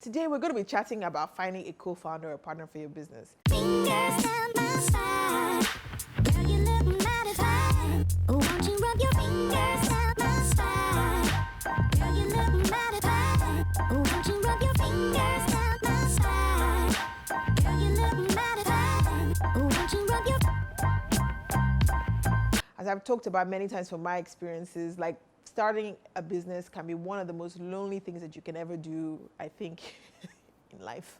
Today, we're going to be chatting about finding a co-founder or partner for your business. Fingers down my side. Girl, you look mighty fine. Won't you rub your fingers down my side? Girl, you look mighty fine. Won't you rub your fingers down my side? Girl, you look mighty fine. Won't you rub your... As I've talked about many times from my experiences, like starting a business can be one of the most lonely things that you can ever do, I think, in life.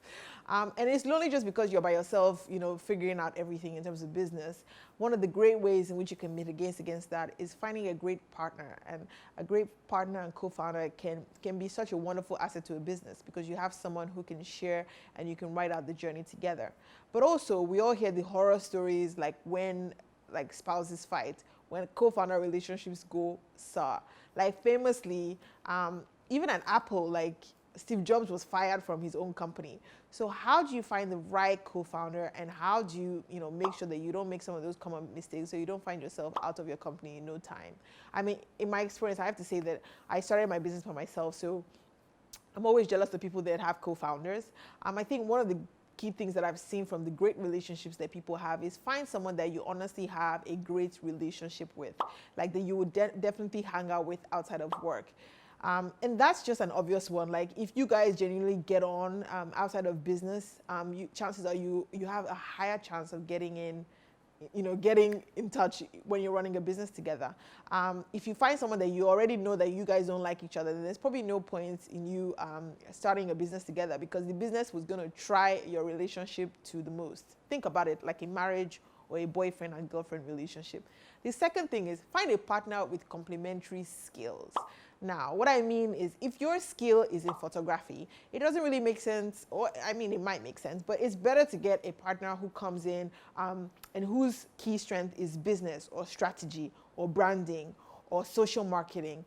And it's lonely just because you're by yourself, figuring out everything in terms of business. One of the great ways in which you can mitigate against that is finding a great partner. And a great partner and co-founder can be such a wonderful asset to a business because you have someone who can share and you can write out the journey together. But also, we all hear the horror stories like when spouses fight, when co-founder relationships go sour. Like famously, even at Apple, like Steve Jobs was fired from his own company. So how do you find the right co-founder, and how do you, make sure that you don't make some of those common mistakes so you don't find yourself out of your company in no time? I mean, in my experience, I have to say that I started my business by myself, so I'm always jealous of people that have co-founders. I think one of the key things that I've seen from the great relationships that people have is find someone that you honestly have a great relationship with, like that you would definitely hang out with outside of work. And that's just an obvious one. Like if you guys genuinely get on outside of business, chances are you have a higher chance of getting in touch when you're running a business together. If you find someone that you already know that you guys don't like each other, then there's probably no point in you starting a business together, because the business was going to try your relationship to the most. Think about it like a marriage or a boyfriend and girlfriend relationship. The second thing is find a partner with complementary skills. Now, what I mean is if your skill is in photography, it doesn't really make sense, it might make sense, but it's better to get a partner who comes in and whose key strength is business or strategy or branding or social marketing.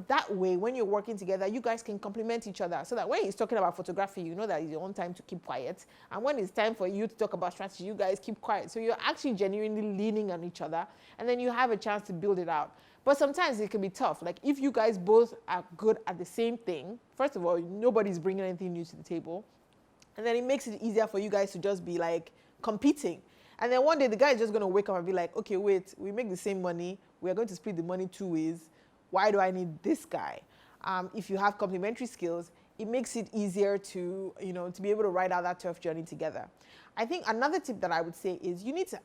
That way, when you're working together, you guys can complement each other, so that when he's talking about photography, you know that it's your own time to keep quiet. And when it's time for you to talk about strategy, you guys keep quiet. So you're actually genuinely leaning on each other, and then you have a chance to build it out. But sometimes it can be tough. Like if you guys both are good at the same thing, first of all, nobody's bringing anything new to the table. And then it makes it easier for you guys to just be like competing. And then one day the guy is just going to wake up and be like, okay, wait, we make the same money. We are going to split the money 2 ways. Why do I need this guy? If you have complementary skills, it makes it easier to be able to ride out that tough journey together. I think another tip that I would say is you need to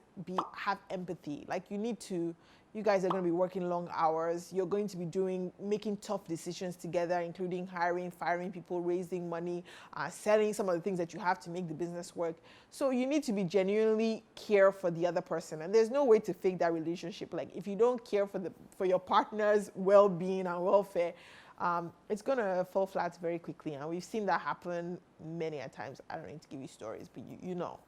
have empathy. Like you guys are going to be working long hours. You're going to be making tough decisions together, including hiring, firing people, raising money, selling some of the things that you have to make the business work. So you need to be genuinely care for the other person. And there's no way to fake that relationship. Like if you don't care for your partner's well-being and welfare, it's going to fall flat very quickly. And we've seen that happen many a times. I don't need to give you stories, but you know.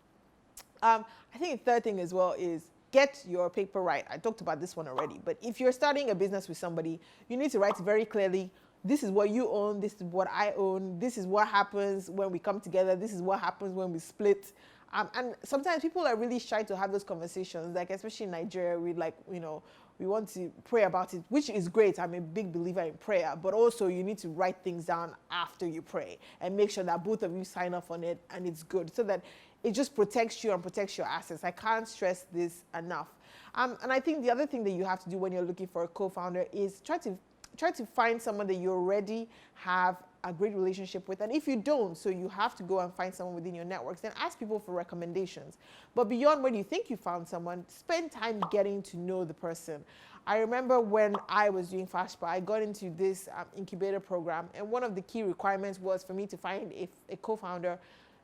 I think the third thing as well is get your paper right. I talked about this one already, but if you're starting a business with somebody, you need to write very clearly, this is what you own, this is what I own, this is what happens when we come together, this is what happens when we split. And sometimes people are really shy to have those conversations, like especially in Nigeria, we want to pray about it, which is great. I'm a big believer in prayer, but also you need to write things down after you pray and make sure that both of you sign off on it and it's good, so that it just protects you and protects your assets. I can't stress this enough. And I think the other thing that you have to do when you're looking for a co-founder is try to find someone that you already have a great relationship with. And if you don't, so you have to go and find someone within your networks, then ask people for recommendations. But beyond when you think you found someone, spend time getting to know the person. I remember when I was doing FastPA, I got into this incubator program, and one of the key requirements was for me to find a co-founder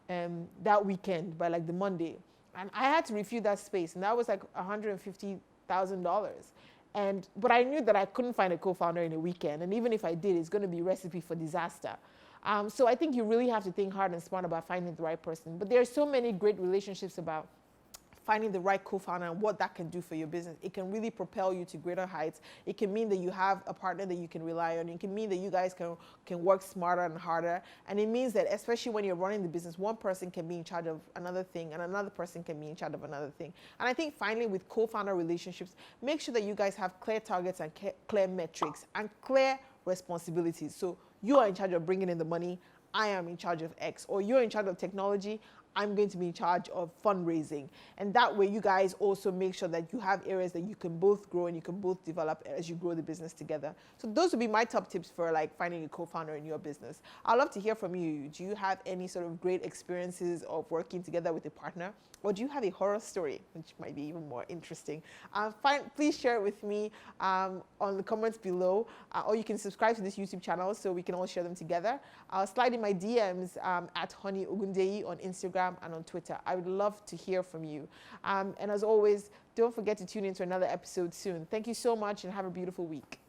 that weekend by like the Monday. And I had to refuse that space, and that was like $150,000. But I knew that I couldn't find a co-founder in a weekend, and even if I did, it's going to be a recipe for disaster. So I think you really have to think hard and smart about finding the right person. But there are so many great relationships about finding the right co-founder and what that can do for your business. It can really propel you to greater heights. It can mean that you have a partner that you can rely on. It can mean that you guys can work smarter and harder. And it means that especially when you're running the business, one person can be in charge of another thing and another person can be in charge of another thing. And I think finally with co-founder relationships, make sure that you guys have clear targets and clear metrics and clear responsibilities. So you are in charge of bringing in the money. I am in charge of X, or you're in charge of technology, I'm going to be in charge of fundraising. And that way you guys also make sure that you have areas that you can both grow and you can both develop as you grow the business together. So those would be my top tips for like finding a co-founder in your business. I'd love to hear from you. Do you have any sort of great experiences of working together with a partner? Or do you have a horror story, which might be even more interesting? Please share it with me on the comments below, or you can subscribe to this YouTube channel so we can all share them together. I'll slide in my DMs at Honey Ogundeyi on Instagram and on Twitter. I would love to hear from you. And as always, don't forget to tune in to another episode soon. Thank you so much and have a beautiful week.